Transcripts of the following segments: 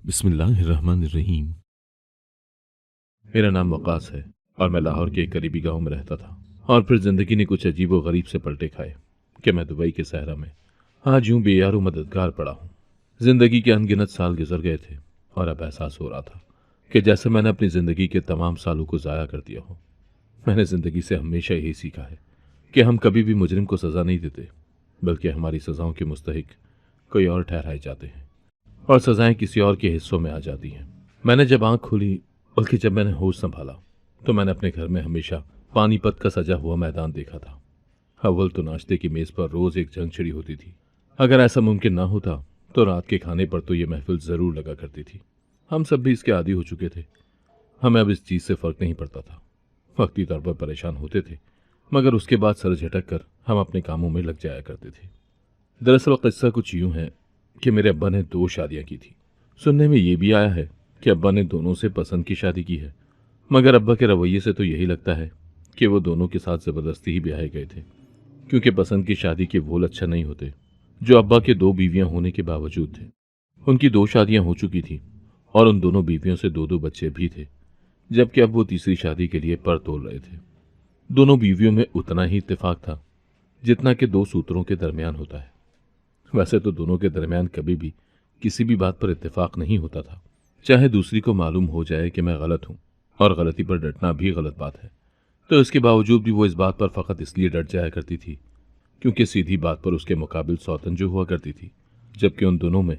बिस्मिल्लाहिर्रहमानिर्रहीम। मेरा नाम वकास है और मैं लाहौर के एक करीबी गांव में रहता था। और फिर जिंदगी ने कुछ अजीब व गरीब से पलटे खाए कि मैं दुबई के सहरा में आज यूं बेयारो मददगार पड़ा हूं। जिंदगी के अनगिनत साल गुजर गए थे और अब एहसास हो रहा था कि जैसे मैंने अपनी जिंदगी के तमाम सालों को ज़ाया कर दिया हो। मैंने जिंदगी से हमेशा यही सीखा है कि हम कभी भी मुजरिम को सज़ा नहीं देते, बल्कि हमारी सज़ाओं के मुस्तहिक कोई और ठहराए जाते हैं और सज़ाएं किसी और के हिस्सों में आ जाती हैं। मैंने जब आंख खोली, बल्कि जब मैंने होश संभाला, तो मैंने अपने घर में हमेशा पानीपत का सजा हुआ मैदान देखा था। अव्वल तो नाश्ते की मेज़ पर रोज़ एक जंग छिड़ी होती थी। अगर ऐसा मुमकिन ना होता तो रात के खाने पर तो ये महफिल ज़रूर लगा करती थी। हम सब भी इसके आदी हो चुके थे। हमें अब इस चीज़ से फ़र्क नहीं पड़ता था। वक्ती तौर पर परेशान होते थे, मगर उसके बाद सर झटक कर हम अपने कामों में लग जाया करते थे। दरअसल किस्सा कुछ यूं है कि मेरे अब्बा ने 2 शादियां की थी। सुनने में ये भी आया है कि अब्बा ने दोनों से पसंद की शादी की है, मगर अब्बा के रवैये से तो यही लगता है कि वो दोनों के साथ ज़बरदस्ती ही ब्याहे गए थे, क्योंकि पसंद की शादी के बोल अच्छा नहीं होते जो अब्बा के 2 बीवियां होने के बावजूद थे। उनकी 2 शादियां हो चुकी थी और उन दोनों बीवियों से 2-2 बच्चे भी थे, जबकि अब वो तीसरी शादी के लिए पर तोल रहे थे। दोनों बीवियों में उतना ही इत्तेफाक था जितना कि 2 सूत्रों के दरमियान होता है। वैसे तो दोनों के दरमियान कभी भी किसी भी बात पर इत्तेफाक नहीं होता था, चाहे दूसरी को मालूम हो जाए कि मैं गलत हूं, और गलती पर डटना भी गलत बात है। तो इसके बावजूद भी वो इस बात पर फकत इसलिए डट जाया करती थी क्योंकि सीधी बात पर उसके मुकाबिल सौतन हुआ करती थी। जबकि उन दोनों में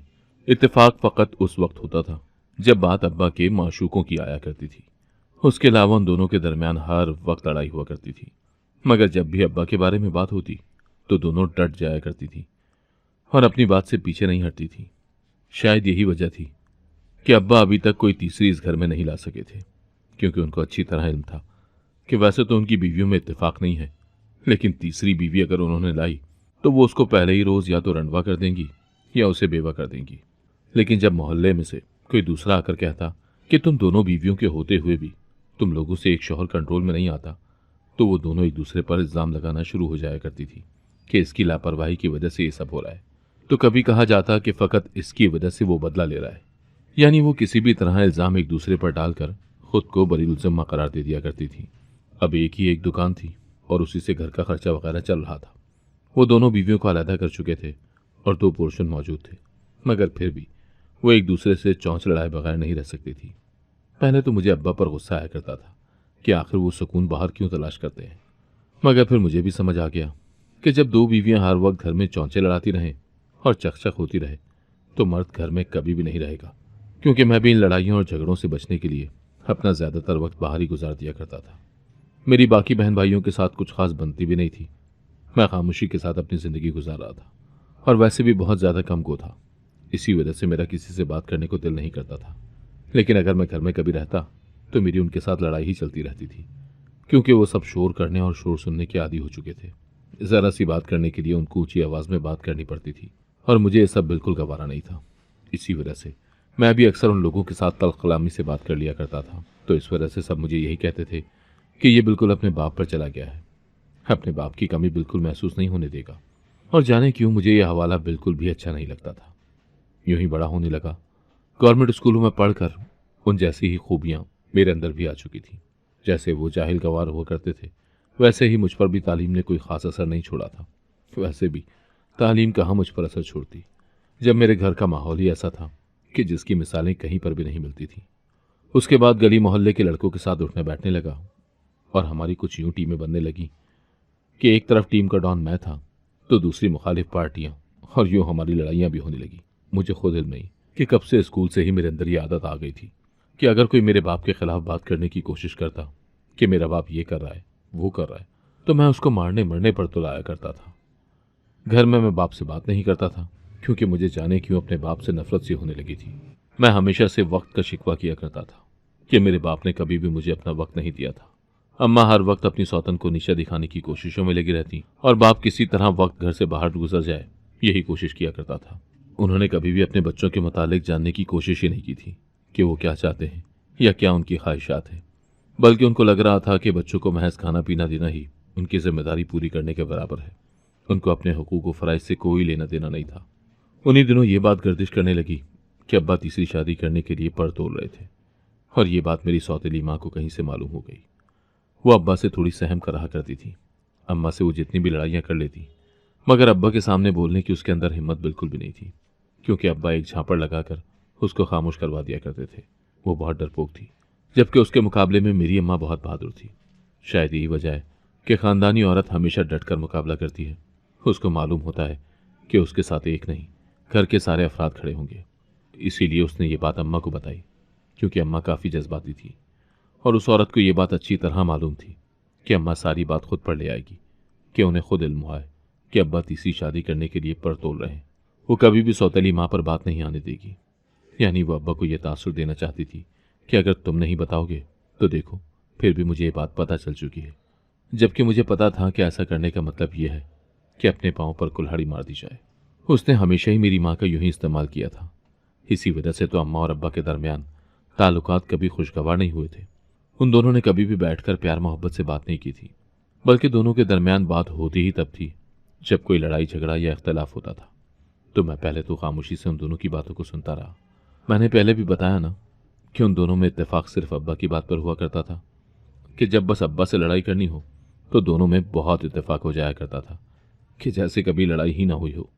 इत्तेफाक फकत उस वक्त होता था जब बात अब्बा के माशूकों की आया करती थी। उसके अलावा उन दोनों के दरमियान हर वक्त लड़ाई हुआ करती थी, मगर जब भी अब्बा के बारे में बात होती तो दोनों डट जाया करती थी और अपनी बात से पीछे नहीं हटती थी। शायद यही वजह थी कि अब्बा अभी तक कोई तीसरी इस घर में नहीं ला सके थे, क्योंकि उनको अच्छी तरह इल्म था कि वैसे तो उनकी बीवियों में इत्तेफाक नहीं है, लेकिन तीसरी बीवी अगर उन्होंने लाई तो वो उसको पहले ही रोज या तो रंडवा कर देंगी या उसे बेवा कर देंगी। लेकिन जब मोहल्ले में से कोई दूसरा आकर कहता कि तुम दोनों बीवियों के होते हुए भी तुम लोगों से एक शौहर कंट्रोल में नहीं आता, तो वो दोनों एक दूसरे पर इल्ज़ाम लगाना शुरू हो जाया करती थी कि इसकी लापरवाही की वजह से ये सब हो रहा है। तो कभी कहा जाता कि फ़कत इसकी वजह से वो बदला ले रहा है, यानी वो किसी भी तरह इल्ज़ाम एक दूसरे पर डालकर खुद को बरीउल ज़िम्मा करार दे दिया करती थी। अब एक ही एक दुकान थी और उसी से घर का खर्चा वगैरह चल रहा था। वो दोनों बीवियों को अलहदा कर चुके थे और 2 पोर्शन मौजूद थे, मगर फिर भी वो एक दूसरे से चौंच लड़ाए बगैर नहीं रह सकती थी। पहले तो मुझे अब्बा पर गुस्सा आया करता था कि आखिर वो सुकून बाहर क्यों तलाश करते हैं, मगर फिर मुझे भी समझ आ गया कि जब 2 बीवियां हर वक्त घर में चौंचे लड़ाती रहें और चकचक होती रहे तो मर्द घर में कभी भी नहीं रहेगा, क्योंकि मैं भी इन लड़ाइयों और झगड़ों से बचने के लिए अपना ज़्यादातर वक्त बाहर ही गुजार दिया करता था। मेरी बाकी बहन भाइयों के साथ कुछ खास बनती भी नहीं थी। मैं खामोशी के साथ अपनी ज़िंदगी गुजार रहा था और वैसे भी बहुत ज़्यादा कम गो था। इसी वजह से मेरा किसी से बात करने को दिल नहीं करता था। लेकिन अगर मैं घर में कभी रहता तो मेरी उनके साथ लड़ाई ही चलती रहती थी, क्योंकि वो सब शोर करने और शोर सुनने के आदी हो चुके थे। ज़रा सी बात करने के लिए उनको ऊंची आवाज़ में बात करनी पड़ती थी और मुझे ये सब बिल्कुल गवारा नहीं था। इसी वजह से मैं भी अक्सर उन लोगों के साथ तल्ख कलामी से बात कर लिया करता था। तो इस वजह से सब मुझे यही कहते थे कि ये बिल्कुल अपने बाप पर चला गया है, अपने बाप की कमी बिल्कुल महसूस नहीं होने देगा। और जाने क्यों मुझे यह हवाला बिल्कुल भी अच्छा नहीं लगता था। यूं ही बड़ा होने लगा। गवर्नमेंट स्कूलों में पढ़कर उन जैसी ही खूबियां मेरे अंदर भी आ चुकी थी। जैसे वो जाहिल गवार हुआ करते थे, वैसे ही मुझ पर भी तालीम ने कोई खास असर नहीं छोड़ा था। वैसे भी तालीम कहाँ मुझ पर असर छोड़ती, जब मेरे घर का माहौल ही ऐसा था कि जिसकी मिसालें कहीं पर भी नहीं मिलती थी। उसके बाद गली मोहल्ले के लड़कों के साथ उठने बैठने लगा और हमारी कुछ यूं टीमें बनने लगी कि एक तरफ टीम का डॉन मैं था तो दूसरी मुखालिफ पार्टियां, और यूं हमारी लड़ाइयां भी होने लगी। मुझे खुद इल्म नहीं कि कब से स्कूल से ही मेरे अंदर ये आदत आ गई थी कि अगर कोई मेरे बाप के खिलाफ बात करने की कोशिश करता कि मेरा बाप ये कर रहा है वो कर रहा है, तो मैं उसको मारने मरने पर तो लाया करता था। घर में मैं बाप से बात नहीं करता था, क्योंकि मुझे जाने क्यों अपने बाप से नफरत सी होने लगी थी। मैं हमेशा से वक्त का शिकवा किया करता था कि मेरे बाप ने कभी भी मुझे अपना वक्त नहीं दिया था। अम्मा हर वक्त अपनी सौतन को नीचा दिखाने की कोशिशों में लगी रहती और बाप किसी तरह वक्त घर से बाहर गुजर जाए, यही कोशिश किया करता था। उन्होंने कभी भी अपने बच्चों के मुतालिक जानने की कोशिश ही नहीं की थी कि वो क्या चाहते हैं या क्या उनकी ख्वाहिशात हैं, बल्कि उनको लग रहा था कि बच्चों को महज खाना पीना देना ही उनकी जिम्मेदारी पूरी करने के बराबर है। उनको अपने हुकूक व फ़राइज़ से कोई लेना देना नहीं था। उन्हीं दिनों ये बात गर्दिश करने लगी कि अब्बा तीसरी शादी करने के लिए पर तोल रहे थे, और ये बात मेरी सौतेली माँ को कहीं से मालूम हो गई। वो अब्बा से थोड़ी सहम कर रहा करती थी। अम्मा से वो जितनी भी लड़ाइयाँ कर लेती, मगर अब्बा के सामने बोलने की उसके अंदर हिम्मत बिल्कुल भी नहीं थी, क्योंकि अब्बा एक झापड़ लगाकर उसको खामोश करवा दिया करते थे। वो बहुत डरपोक थी, जबकि उसके मुकाबले में मेरी अम्मा बहुत बहादुर थी। शायद यही वजह है कि खानदानी औरत हमेशा डटकर मुकाबला करती है। उसको मालूम होता है कि उसके साथ एक नहीं, घर के सारे अफराद खड़े होंगे। इसीलिए उसने ये बात अम्मा को बताई, क्योंकि अम्मा काफ़ी जज्बाती थी और उस औरत को ये बात अच्छी तरह मालूम थी कि अम्मा सारी बात खुद पर ले आएगी, कि उन्हें खुद इल्म हुआ है कि अब्बा तीसरी शादी करने के लिए पर तोल रहे हैं। वो कभी भी सौतेली माँ पर बात नहीं आने देगी। यानी वो अब्बा को यह तासुर देना चाहती थी कि अगर तुम नहीं बताओगे तो देखो, फिर भी मुझे ये बात पता चल चुकी है। जबकि मुझे पता था कि ऐसा करने का मतलब यह है कि अपने पाँव पर कुल्हाड़ी मार दी जाए। उसने हमेशा ही मेरी माँ का यूं ही इस्तेमाल किया था। इसी वजह से तो अम्मा और अब्बा के दरमियान ताल्लुकात कभी खुशगवार नहीं हुए थे। उन दोनों ने कभी भी बैठकर प्यार मोहब्बत से बात नहीं की थी, बल्कि दोनों के दरमियान बात होती ही तब थी जब कोई लड़ाई झगड़ा या इख्तलाफ होता था। तो मैं पहले तो खामोशी से उन दोनों की बातों को सुनता रहा। मैंने पहले भी बताया ना कि उन दोनों में इत्तेफाक सिर्फ अब्बा की बात पर हुआ करता था, कि जब बस अब्बा से लड़ाई करनी हो तो दोनों में बहुत इत्तेफाक हो जाया करता था, कि जैसे कभी लड़ाई ही ना हुई हो,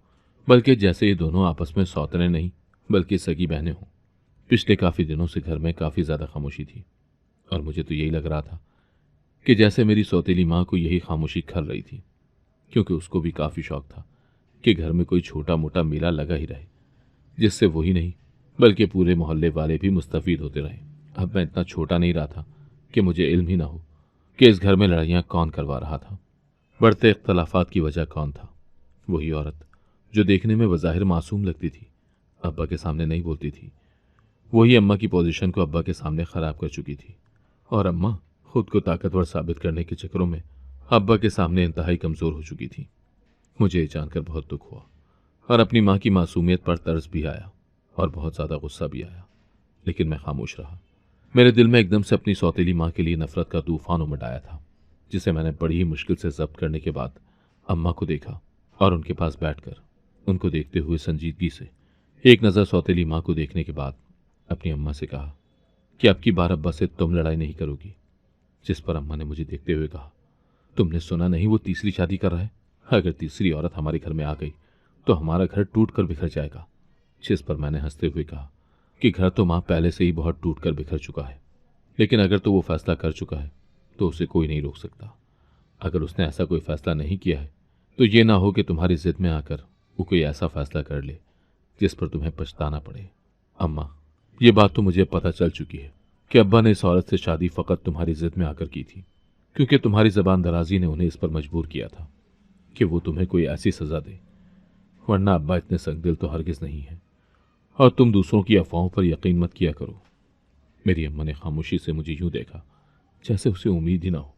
बल्कि जैसे ये दोनों आपस में सौतने नहीं बल्कि सगी बहनें हों। पिछले काफ़ी दिनों से घर में काफ़ी ज़्यादा खामोशी थी, और मुझे तो यही लग रहा था कि जैसे मेरी सौतेली माँ को यही खामोशी खल रही थी, क्योंकि उसको भी काफ़ी शौक था कि घर में कोई छोटा मोटा मेला लगा ही रहे, जिससे वही नहीं बल्कि पूरे मोहल्ले वाले भी मुस्तफ़ीद होते रहे। अब मैं इतना छोटा नहीं रहा था कि मुझे इल्म ही ना हो कि इस घर में लड़ाइयाँ कौन करवा रहा था, बढ़ते इख्तलाफात की वजह कौन था। वही औरत जो देखने में बज़ाहिर मासूम लगती थी, अब्बा के सामने नहीं बोलती थी। वही अम्मा की पोजीशन को अब्बा के सामने ख़राब कर चुकी थी, और अम्मा खुद को ताकतवर साबित करने के चक्करों में अब्बा के सामने इंतहाई कमज़ोर हो चुकी थी। मुझे ये जानकर बहुत दुख हुआ और अपनी माँ की मासूमियत पर तरस भी आया और बहुत ज़्यादा गुस्सा भी आया, लेकिन मैं खामोश रहा। मेरे दिल में एकदम से अपनी सौतेली माँ के लिए नफरत का तूफान उमड़ आया था, जिसे मैंने बड़ी ही मुश्किल से जब्त करने के बाद अम्मा को देखा और उनके पास बैठकर उनको देखते हुए संजीदगी से एक नज़र सौतेली माँ को देखने के बाद अपनी अम्मा से कहा कि अब की बार अब्बा से तुम लड़ाई नहीं करोगी। जिस पर अम्मा ने मुझे देखते हुए कहा, तुमने सुना नहीं वो तीसरी शादी कर रहा है? अगर तीसरी औरत हमारे घर में आ गई तो हमारा घर टूट कर बिखर जाएगा। जिस पर मैंने हंसते हुए कहा कि घर तो माँ पहले से ही बहुत टूट कर बिखर चुका है, लेकिन अगर तो वो फैसला कर चुका है तो उसे कोई नहीं रोक सकता। अगर उसने ऐसा कोई फैसला नहीं किया है तो ये ना हो कि तुम्हारी जिद में आकर वो कोई ऐसा फैसला कर ले जिस पर तुम्हें पछताना पड़े। अम्मा, ये बात तो मुझे पता चल चुकी है कि अब्बा ने इस औरत से शादी फ़कत तुम्हारी जिद में आकर की थी, क्योंकि तुम्हारी ज़बान दराजी ने उन्हें इस पर मजबूर किया था कि वो तुम्हें कोई ऐसी सज़ा दे, वरना अब्बा इतने संगदिल तो हरगिज़ नहीं है। और तुम दूसरों की अफवाहों पर यकीन मत किया करो। मेरी अम्मा ने खामोशी से मुझे यूं देखा जैसे उसे उम्मीद ही ना हो,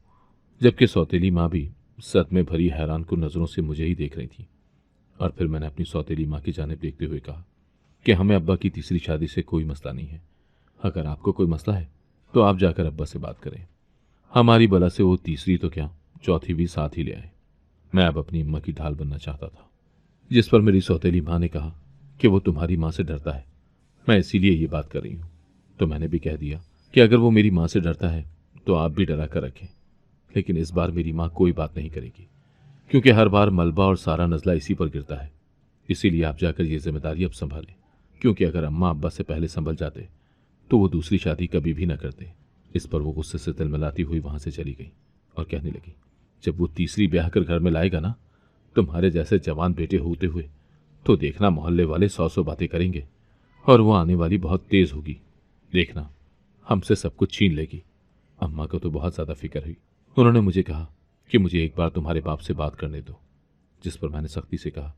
जबकि सौतेली माँ भी सदमे भरी हैरान कुन नज़रों से मुझे ही देख रही थी। और फिर मैंने अपनी सौतेली माँ की जानिब देखते हुए कहा कि हमें अब्बा की तीसरी शादी से कोई मसला नहीं है। अगर आपको कोई मसला है तो आप जाकर अब्बा से बात करें। हमारी बला से वो तीसरी तो क्या, चौथी भी साथ ही ले आए। मैं अब अपनी अम्मा की ढाल बनना चाहता था। जिस पर मेरी सौतेली माँ ने कहा कि वो तुम्हारी माँ से डरता है, मैं इसीलिए ये बात कर रही हूँ। तो मैंने भी कह दिया कि अगर वो मेरी माँ से डरता है तो आप भी डरा कर रखें। लेकिन इस बार मेरी माँ कोई बात नहीं करेगी, क्योंकि हर बार मलबा और सारा नज़ला इसी पर गिरता है। इसीलिए आप जाकर ये जिम्मेदारी अब संभालें, क्योंकि अगर अम्मा अब्बा से पहले संभल जाते तो वो दूसरी शादी कभी भी न करते। इस पर वो गुस्से से तिलमिलाती हुई वहां से चली गई और कहने लगी, जब वो तीसरी ब्याह कर घर में लाएगा ना तुम्हारे जैसे जवान बेटे होते हुए, तो देखना मोहल्ले वाले 100 बातें करेंगे और वो आने वाली बहुत तेज होगी। देखना हमसे सब कुछ छीन लेगी। अम्मा को तो बहुत ज़्यादा फिक्र हुई। उन्होंने मुझे कहा कि मुझे एक बार तुम्हारे बाप से बात करने दो। जिस पर मैंने सख्ती से कहा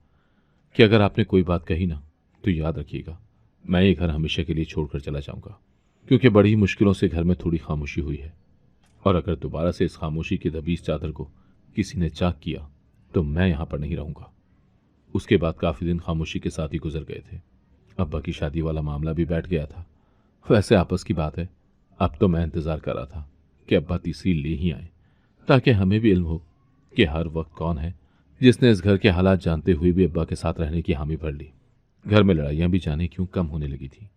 कि अगर आपने कोई बात कही ना तो याद रखिएगा, मैं ये घर हमेशा के लिए छोड़कर चला जाऊंगा, क्योंकि बड़ी मुश्किलों से घर में थोड़ी खामोशी हुई है, और अगर दोबारा से इस खामोशी की दबीज चादर को किसी ने चाक किया तो मैं यहां पर नहीं रहूंगा। उसके बाद काफ़ी दिन खामोशी के साथ ही गुजर गए थे। अब्बा की शादी वाला मामला भी बैठ गया था। वैसे आपस की बात है, अब तो मैं इंतज़ार कर रहा था कि अब्बा तीसरी ले ही आए, ताकि हमें भी इल्म हो कि हर वक्त कौन है जिसने इस घर के हालात जानते हुए भी अब्बा के साथ रहने की हामी भर ली। घर में लड़ाइयाँ भी जाने क्यों कम होने लगी थी,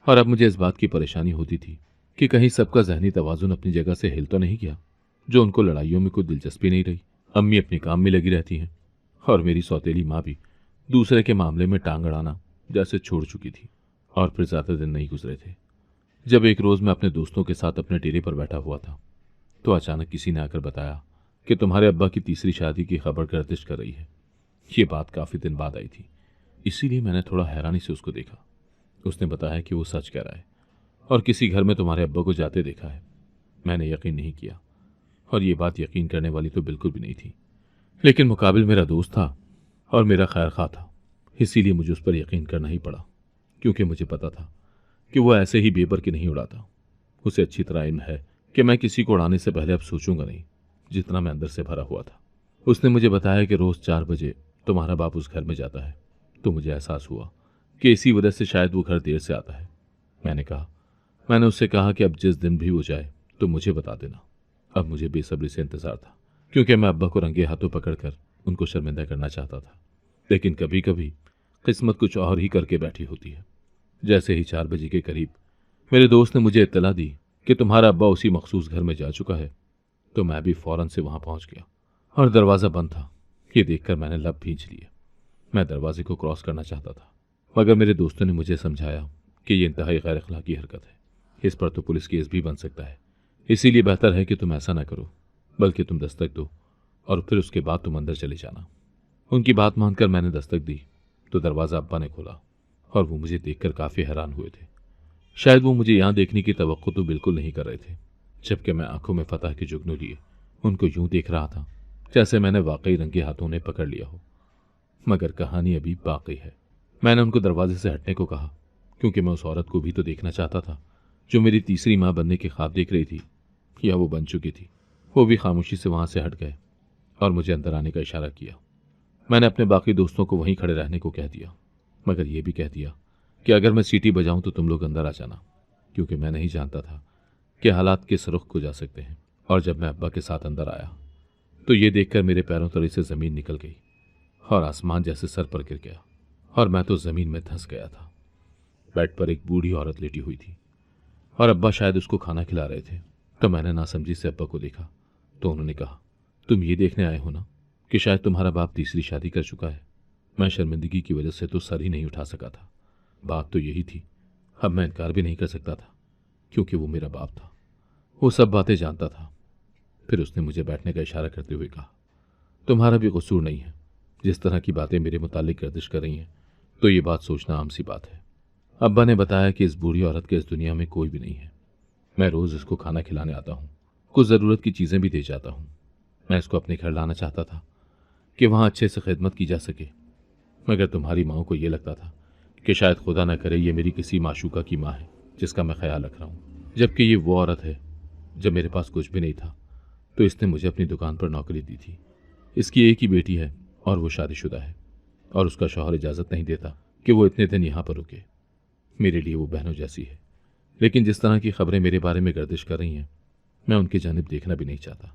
और अब मुझे इस बात की परेशानी होती थी कि कहीं सबका जहनी तवाजुन अपनी जगह से हिल तो नहीं गया, जो उनको लड़ाइयों में कोई दिलचस्पी नहीं रही। अम्मी अपने काम में लगी रहती हैं, और मेरी सौतेली माँ भी दूसरे के मामले में टांग अड़ाना जैसे छोड़ चुकी थी। और फिर ज़्यादा दिन नहीं गुजरे थे जब एक रोज़ मैं अपने दोस्तों के साथ अपने डेरे पर बैठा हुआ था, तो अचानक किसी ने आकर बताया कि तुम्हारे अब्बा की तीसरी शादी की खबर गर्दिश कर रही है। ये बात काफ़ी दिन बाद आई थी, इसीलिए मैंने थोड़ा हैरानी से उसको देखा। उसने बताया कि वो सच कह रहा है और किसी घर में तुम्हारे अब्बा को जाते देखा है। मैंने यकीन नहीं किया, और ये बात यकीन करने वाली तो बिल्कुल भी नहीं थी, लेकिन मुकाबिल मेरा दोस्त था और मेरा खैर खा था, इसीलिए मुझे उस पर यकीन करना ही पड़ा, क्योंकि मुझे पता था कि वो ऐसे ही बेबर के नहीं उड़ाता। उसे अच्छी तरह इल्म है कि मैं किसी को उड़ाने से पहले अब सोचूंगा नहीं, जितना मैं अंदर से भरा हुआ था। उसने मुझे बताया कि रोज़ 4 बजे तुम्हारा बाप उस घर में जाता है, तो मुझे एहसास हुआ कि इसी वजह से शायद वो घर देर से आता है। मैंने उससे कहा कि अब जिस दिन भी वो जाए तो मुझे बता देना। अब मुझे बेसब्री से इंतजार था, क्योंकि मैं अब्बा को रंगे हाथों पकड़कर उनको शर्मिंदा करना चाहता था। लेकिन कभी कभी किस्मत कुछ और ही करके बैठी होती है। जैसे ही 4 बजे के करीब मेरे दोस्त ने मुझे इत्तला दी कि तुम्हारा अब्बा उसी मखसूस घर में जा चुका है, तो मैं भी फौरन से वहां पहुंच गया, और दरवाज़ा बंद था। ये देखकर मैंने लब भींच लिए। मैं दरवाजे को क्रॉस करना चाहता था, मगर मेरे दोस्तों ने मुझे समझाया कि यह इंतहाई गैर अखलाकी हरकत है, इस पर तो पुलिस केस भी बन सकता है, इसीलिए बेहतर है कि तुम ऐसा ना करो, बल्कि तुम दस्तक दो और फिर उसके बाद तुम अंदर चले जाना। उनकी बात मानकर मैंने दस्तक दी, तो दरवाज़ा अब्बा ने खोला, और वो मुझे देखकर काफ़ी हैरान हुए थे। शायद वो मुझे यहाँ देखने की तवक्को तो बिल्कुल नहीं कर रहे थे, जबकि मैं आंखों में फतह के जुगनू लिए उनको यूं देख रहा था जैसे मैंने वाकई रंगे हाथों उन्हें पकड़ लिया हो। मगर कहानी अभी बाकी है। मैंने उनको दरवाजे से हटने को कहा, क्योंकि मैं उस औरत को भी तो देखना चाहता था जो मेरी तीसरी माँ बनने के ख्वाब देख रही थी, या वो बन चुकी थी। वो भी खामोशी से वहां से हट गए और मुझे अंदर आने का इशारा किया। मैंने अपने बाकी दोस्तों को वहीं खड़े रहने को कह दिया, मगर यह भी कह दिया कि अगर मैं सीटी बजाऊं तो तुम लोग अंदर आ जाना, क्योंकि मैं नहीं जानता था कि हालात किस रुख को जा सकते हैं। और जब मैं अब्बा के साथ अंदर आया तो ये देखकर मेरे पैरों तले से ज़मीन निकल गई और आसमान जैसे सर पर गिर गया, और मैं तो ज़मीन में धंस गया था। बेड पर एक बूढ़ी औरत लेटी हुई थी और अब्बा शायद उसको खाना खिला रहे थे। तो मैंने नासमझी से अब्बा को देखा, तो उन्होंने कहा, तुम ये देखने आए हो ना कि शायद तुम्हारा बाप तीसरी शादी कर चुका है। मैं शर्मिंदगी की वजह से तो सर ही नहीं उठा सका था। बात तो यही थी, अब मैं इनकार भी नहीं कर सकता था, क्योंकि वो मेरा बाप था, वो सब बातें जानता था। फिर उसने मुझे बैठने का इशारा करते हुए कहा, तुम्हारा भी कसूर नहीं है। जिस तरह की बातें मेरे मुतालिक गर्दिश कर रही हैं, तो ये बात सोचना आम सी बात है। अब्बा ने बताया कि इस बूढ़ी औरत के इस दुनिया में कोई भी नहीं है। मैं रोज़ इसको खाना खिलाने आता हूँ, कुछ ज़रूरत की चीज़ें भी दे जाता हूँ। मैं इसको अपने घर लाना चाहता था कि वहाँ अच्छे से खिदमत की जा सके, मगर तुम्हारी माँ को ये लगता था कि शायद खुदा न करे ये मेरी किसी माशूका की माँ है जिसका मैं ख्याल रख रहा हूँ, जबकि ये वो औरत है। जब मेरे पास कुछ भी नहीं था तो इसने मुझे अपनी दुकान पर नौकरी दी थी। इसकी एक ही बेटी है और वो शादीशुदा है, और उसका शौहर इजाज़त नहीं देता कि वो इतने दिन यहाँ पर रुके। मेरे लिए वो बहनों जैसी है, लेकिन जिस तरह की खबरें मेरे बारे में गर्दिश कर रही हैं, मैं उनकी जानिब देखना भी नहीं चाहता,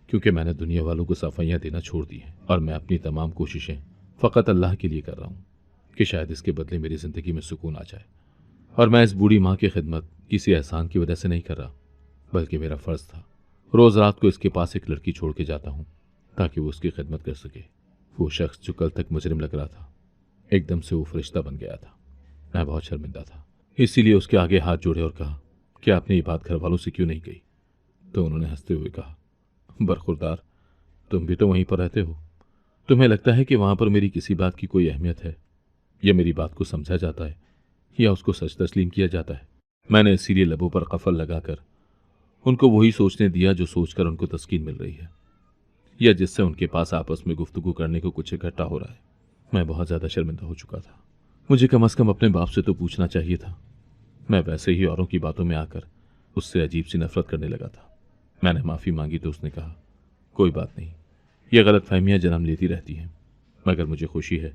क्योंकि मैंने दुनिया वालों को सफाइयाँ देना छोड़ दी हैं, और मैं अपनी तमाम कोशिशें फ़कत अल्लाह के लिए कर रहा हूँ कि शायद इसके बदले मेरी ज़िंदगी में सुकून आ जाए। और मैं इस बूढ़ी माँ की खिदमत किसी एहसान की वजह से नहीं कर रहा, बल्कि मेरा फ़र्ज़ था। रोज़ रात को इसके पास एक लड़की छोड़ के जाता हूँ ताकि वो उसकी खिदमत कर सके। वो शख्स जो कल तक मुजरिम लग रहा था, एकदम से वो फरिश्ता बन गया था। मैं बहुत शर्मिंदा था, इसीलिए उसके आगे हाथ जोड़े और कहा कि आपने ये बात घर वालों से क्यों नहीं कही। तो उन्होंने हंसते हुए कहा, बरखुरदार, तुम भी तो वहीं पर रहते हो, तुम्हें लगता है कि वहां पर मेरी किसी बात की कोई अहमियत है, या मेरी बात को समझा जाता है, या उसको सच तस्लीम किया जाता है। मैंने इसीलिए लबों पर कफल लगाकर उनको वही सोचने दिया जो सोचकर उनको तस्कीन मिल रही है, या जिससे उनके पास आपस में गुफ्तगू करने को कुछ इकट्ठा हो रहा है। मैं बहुत ज़्यादा शर्मिंदा हो चुका था। मुझे कम अज़ कम अपने बाप से तो पूछना चाहिए था। मैं वैसे ही औरों की बातों में आकर उससे अजीब सी नफरत करने लगा था। मैंने माफ़ी मांगी तो उसने कहा, कोई बात नहीं, ये गलतफहमियां जन्म लेती रहती हैं, मगर मुझे खुशी है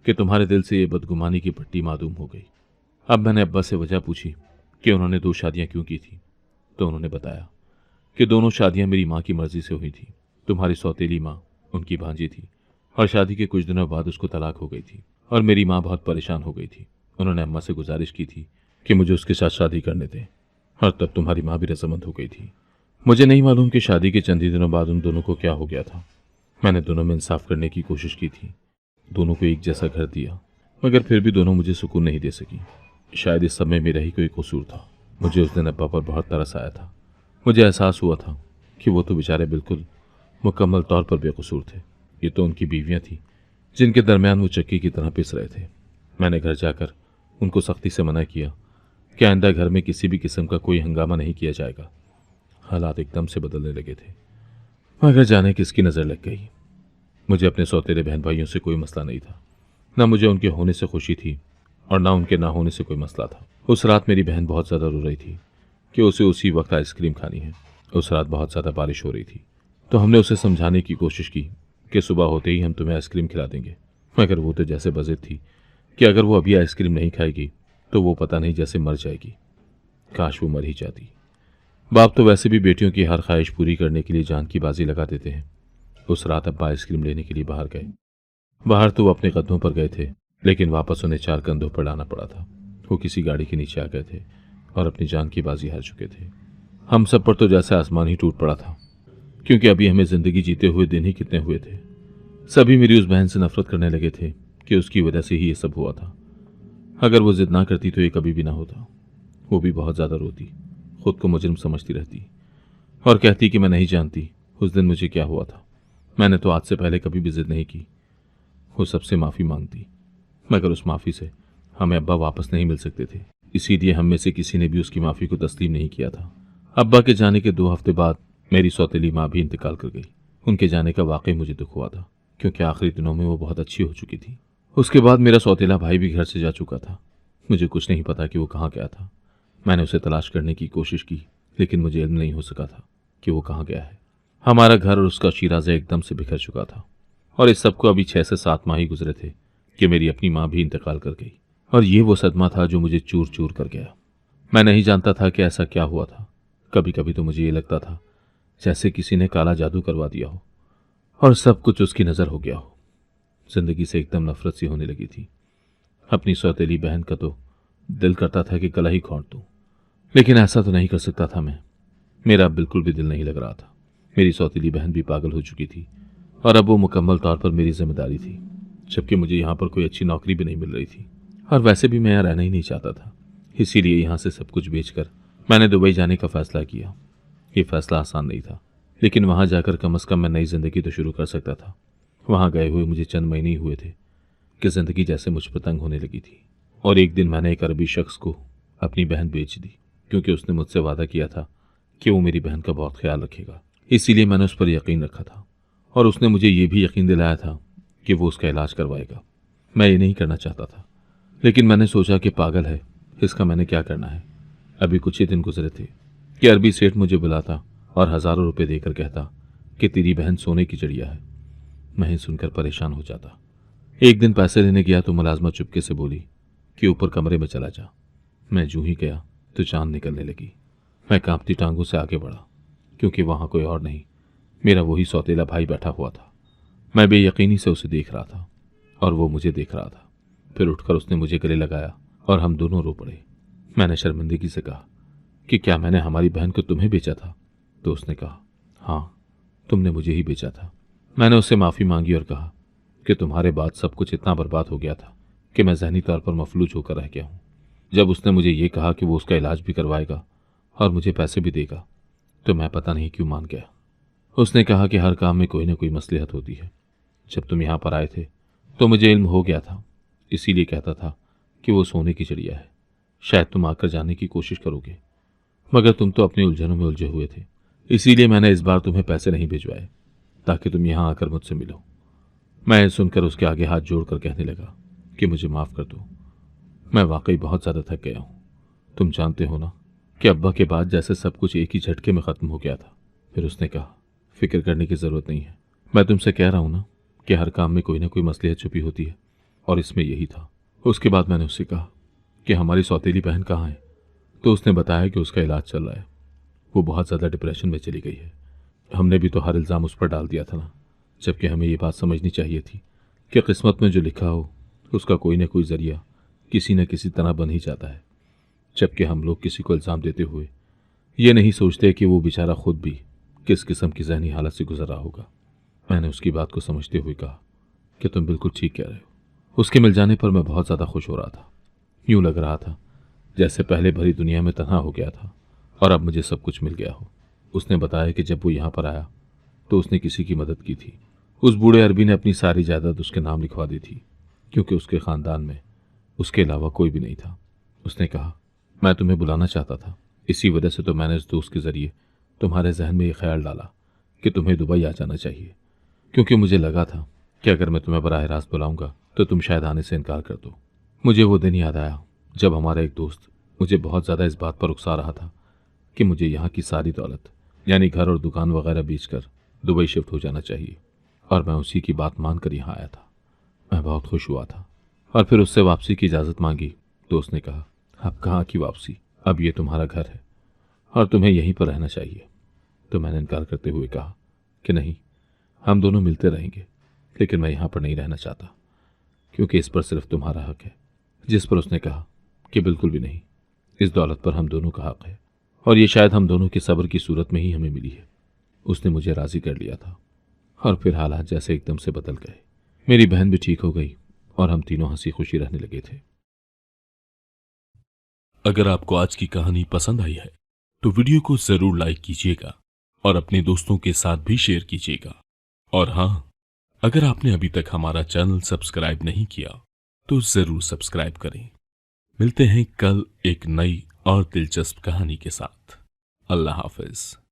कि तुम्हारे दिल से ये बदगुमानी की पट्टी मादूम हो गई। अब मैंने अब्बा से वजह पूछी कि उन्होंने 2 शादियां क्यों की थी, तो उन्होंने बताया कि दोनों शादियां मेरी माँ की मर्जी से हुई थी। तुम्हारी सौतेली माँ उनकी भांजी थी, और शादी के कुछ दिनों बाद उसको तलाक हो गई थी, और मेरी माँ बहुत परेशान हो गई थी। उन्होंने अम्मा से गुजारिश की थी कि मुझे उसके साथ शादी करने दें, और तब तुम्हारी माँ भी रजामंद हो गई थी। मुझे नहीं मालूम कि शादी के चंद ही दिनों बाद उन दोनों को क्या हो गया था। मैंने दोनों में इंसाफ करने की कोशिश की थी, दोनों को एक जैसा घर दिया, मगर फिर भी दोनों मुझे सुकून नहीं दे सकी। शायद इस सब में मेरा ही कोई कसूर था। मुझे उस दिन अब्बा पर बहुत तरस आया था। मुझे एहसास हुआ था कि वो तो बेचारे बिल्कुल मुकम्मल तौर पर बेकसूर थे। ये तो उनकी बीवियां थीं जिनके दरमियान वो चक्की की तरह पिस रहे थे। मैंने घर जाकर उनको सख्ती से मना किया कि आइंदा घर में किसी भी किस्म का कोई हंगामा नहीं किया जाएगा। हालात एकदम से बदलने लगे थे, मगर जाने किसकी नज़र लग गई। मुझे अपने सौतेले बहन भाइयों से कोई मसला नहीं था। न मुझे उनके होने से खुशी थी और न उनके ना होने से कोई मसला था। उस रात मेरी बहन बहुत ज़्यादा रो रही थी कि उसे उसी वक्त आइसक्रीम खानी है। उस रात बहुत ज़्यादा बारिश हो रही थी, तो हमने उसे समझाने की कोशिश की कि सुबह होते ही हम तुम्हें आइसक्रीम खिला देंगे, मगर वो तो जैसे बज़िद थी कि अगर वो अभी आइसक्रीम नहीं खाएगी तो वो पता नहीं जैसे मर जाएगी। काश वो मर ही जाती। बाप तो वैसे भी बेटियों की हर ख्वाहिश पूरी करने के लिए जान की बाजी लगा देते हैं। उस रात अब्बा आइसक्रीम लेने के लिए बाहर गए। बाहर तो वो अपने कदमों पर गए थे, लेकिन वापस उन्हें 4 कंधों पर लाना पड़ा था। वो किसी गाड़ी के नीचे आ गए थे और अपनी जान की बाजी हार चुके थे। हम सब पर तो जैसे आसमान ही टूट पड़ा था, क्योंकि अभी हमें जिंदगी जीते हुए दिन ही कितने हुए थे। सभी मेरी उस बहन से नफरत करने लगे थे कि उसकी वजह से ही ये सब हुआ था। अगर वो जिद ना करती तो ये कभी भी ना होता। वो भी बहुत ज़्यादा रोती, खुद को मुजरिम समझती रहती और कहती कि मैं नहीं जानती उस दिन मुझे क्या हुआ था। मैंने तो आज से पहले कभी भी जिद नहीं की। वो सबसे माफ़ी मांगती, मगर उस माफ़ी से हमें अब्बा वापस नहीं मिल सकते थे। इसीलिए हम में से किसी ने भी उसकी माफ़ी को तस्लीम नहीं किया था। अब्बा के जाने के 2 हफ्ते बाद मेरी सौतेली माँ भी इंतकाल कर गई। उनके जाने का वाकई मुझे दुख हुआ था, क्योंकि आखिरी दिनों में वो बहुत अच्छी हो चुकी थी। उसके बाद मेरा सौतेला भाई भी घर से जा चुका था। मुझे कुछ नहीं पता कि वो कहाँ गया था। मैंने उसे तलाश करने की कोशिश की, लेकिन मुझे इल्म नहीं हो सका था कि वो कहाँ गया है। हमारा घर और उसका शीराज़ा एकदम से बिखर चुका था, और इस सबको अभी 6 से 7 माह ही गुजरे थे कि मेरी अपनी माँ भी इंतकाल कर गई। और ये वो सदमा था जो मुझे चूर चूर कर गया। मैं नहीं जानता था कि ऐसा क्या हुआ था। कभी कभी तो मुझे ये लगता था जैसे किसी ने काला जादू करवा दिया हो और सब कुछ उसकी नज़र हो गया हो। जिंदगी से एकदम नफरत सी होने लगी थी। अपनी सौतेली बहन का तो दिल करता था कि गला ही घोंट दूं, लेकिन ऐसा तो नहीं कर सकता था मैं। मेरा बिल्कुल भी दिल नहीं लग रहा था। मेरी सौतेली बहन भी पागल हो चुकी थी और अब वो मुकम्मल तौर पर मेरी जिम्मेदारी थी, जबकि मुझे यहाँ पर कोई अच्छी नौकरी भी नहीं मिल रही थी और वैसे भी मैं यहाँ रहना ही नहीं चाहता था। इसीलिए यहाँ से सब कुछ बेचकर मैंने दुबई जाने का फैसला किया। ये फैसला आसान नहीं था, लेकिन वहाँ जाकर कम से कम मैं नई जिंदगी तो शुरू कर सकता था। वहाँ गए हुए मुझे चंद महीने ही हुए थे कि जिंदगी जैसे मुझ पर तंग होने लगी थी। और एक दिन मैंने एक अरबी शख्स को अपनी बहन बेच दी, क्योंकि उसने मुझसे वादा किया था कि वो मेरी बहन का बहुत ख्याल रखेगा। इसीलिए मैंने उस पर यकीन रखा था और उसने मुझे ये भी यकीन दिलाया था कि वो उसका इलाज करवाएगा। मैं ये नहीं करना चाहता था, लेकिन मैंने सोचा कि पागल है, इसका मैंने क्या करना है। अभी कुछ ही दिन गुजरे थे कि अरबी सेठ मुझे बुलाता और हज़ारों रुपए देकर कहता कि तेरी बहन सोने की चिड़िया है। मैं ही सुनकर परेशान हो जाता। एक दिन पैसे लेने गया तो मुलाजमा चुपके से बोली कि ऊपर कमरे में चला जा। मैं जूं ही गया तो चांद निकलने लगी। मैं कांपती टांगों से आगे बढ़ा, क्योंकि वहां कोई और नहीं, मेरा वही सौतेला भाई बैठा हुआ था। मैं बेयकीनी से उसे देख रहा था और वो मुझे देख रहा था। फिर उठकर उसने मुझे गले लगाया और हम दोनों रो पड़े। मैंने शर्मिंदगी से कहा कि क्या मैंने हमारी बहन को तुम्हें बेचा था? तो उसने कहा, हाँ, तुमने मुझे ही बेचा था। मैंने उससे माफ़ी मांगी और कहा कि तुम्हारे बाद सब कुछ इतना बर्बाद हो गया था कि मैं ज़हनी तौर पर मफलूज होकर रह गया हूँ। जब उसने मुझे ये कहा कि वो उसका इलाज भी करवाएगा और मुझे पैसे भी देगा, तो मैं पता नहीं क्यों मान गया। उसने कहा कि हर काम में कोई ना कोई मसलहत होती है। जब तुम यहाँ पर आए थे तो मुझे इल्म हो गया था, इसीलिए कहता था कि वो सोने की चिड़िया है। शायद तुम आकर जाने की कोशिश करोगे, मगर तुम तो अपनी उलझनों में उलझे हुए थे। इसीलिए मैंने इस बार तुम्हें पैसे नहीं भिजवाए ताकि तुम यहाँ आकर मुझसे मिलो। मैं सुनकर उसके आगे हाथ जोड़कर कहने लगा कि मुझे माफ़ कर दो, मैं वाकई बहुत ज़्यादा थक गया हूँ। तुम जानते हो ना कि अब्बा के बाद जैसे सब कुछ एक ही झटके में ख़त्म हो गया था। फिर उसने कहा, फिक्र करने की ज़रूरत नहीं है, मैं तुमसे कह रहा हूँ ना कि हर काम में कोई ना कोई मसलहत छुपी होती है, और इसमें यही था। उसके बाद मैंने उससे कहा कि हमारी सौतेली बहन कहाँ है, तो उसने बताया कि उसका इलाज चल रहा है। वो बहुत ज़्यादा डिप्रेशन में चली गई है। हमने भी तो हर इल्ज़ाम उस पर डाल दिया था ना, जबकि हमें ये बात समझनी चाहिए थी कि किस्मत में जो लिखा हो उसका कोई न कोई जरिया किसी न किसी तरह बन ही जाता है, जबकि हम लोग किसी को इल्ज़ाम देते हुए ये नहीं सोचते कि वो बेचारा खुद भी किस किस्म की जहनी हालत से गुजर रहा होगा। मैंने उसकी बात को समझते हुए कहा कि तुम बिल्कुल ठीक कह रहे हो। उसके मिल जाने पर मैं बहुत ज़्यादा खुश हो रहा था। यूं लग रहा था जैसे पहले भरी दुनिया में तन्हा हो गया था और अब मुझे सब कुछ मिल गया हो। उसने बताया कि जब वो यहाँ पर आया तो उसने किसी की मदद की थी। उस बूढ़े अरबी ने अपनी सारी जायदाद उसके नाम लिखवा दी थी, क्योंकि उसके ख़ानदान में उसके अलावा कोई भी नहीं था। उसने कहा, मैं तुम्हें बुलाना चाहता था, इसी वजह से तो मैंने इस दोस्त के ज़रिए तुम्हारे जहन में ये ख्याल डाला कि तुम्हें दुबई आ जाना चाहिए, क्योंकि मुझे लगा था कि अगर मैं तुम्हें बराह रास्त बुलाऊंगा तो तुम शायद आने से इनकार कर दो। मुझे वो दिन याद आया जब हमारा एक दोस्त मुझे बहुत ज़्यादा इस बात पर उकसा रहा था कि मुझे यहाँ की सारी दौलत यानी घर और दुकान वगैरह बेचकर दुबई शिफ्ट हो जाना चाहिए, और मैं उसी की बात मानकर यहाँ आया था। मैं बहुत खुश हुआ था और फिर उससे वापसी की इजाज़त मांगी तो उसने कहा, अब कहाँ की वापसी, अब ये तुम्हारा घर है और तुम्हें यहीं पर रहना चाहिए। तो मैंने इनकार करते हुए कहा कि नहीं, हम दोनों मिलते रहेंगे, लेकिन मैं यहाँ पर नहीं रहना चाहता, क्योंकि इस पर सिर्फ तुम्हारा हक है। जिस पर उसने कहा कि बिल्कुल भी नहीं, इस दौलत पर हम दोनों का हक है और ये शायद हम दोनों के सब्र की सूरत में ही हमें मिली है। उसने मुझे राज़ी कर लिया था और फिर हालात जैसे एकदम से बदल गए। मेरी बहन भी ठीक हो गई और हम तीनों हंसी खुशी रहने लगे थे। अगर आपको आज की कहानी पसंद आई है तो वीडियो को जरूर लाइक कीजिएगा और अपने दोस्तों के साथ भी शेयर कीजिएगा। और हाँ, अगर आपने अभी तक हमारा चैनल सब्सक्राइब नहीं किया तो जरूर सब्सक्राइब करें। मिलते हैं कल एक नई और दिलचस्प कहानी के साथ। अल्लाह हाफिज।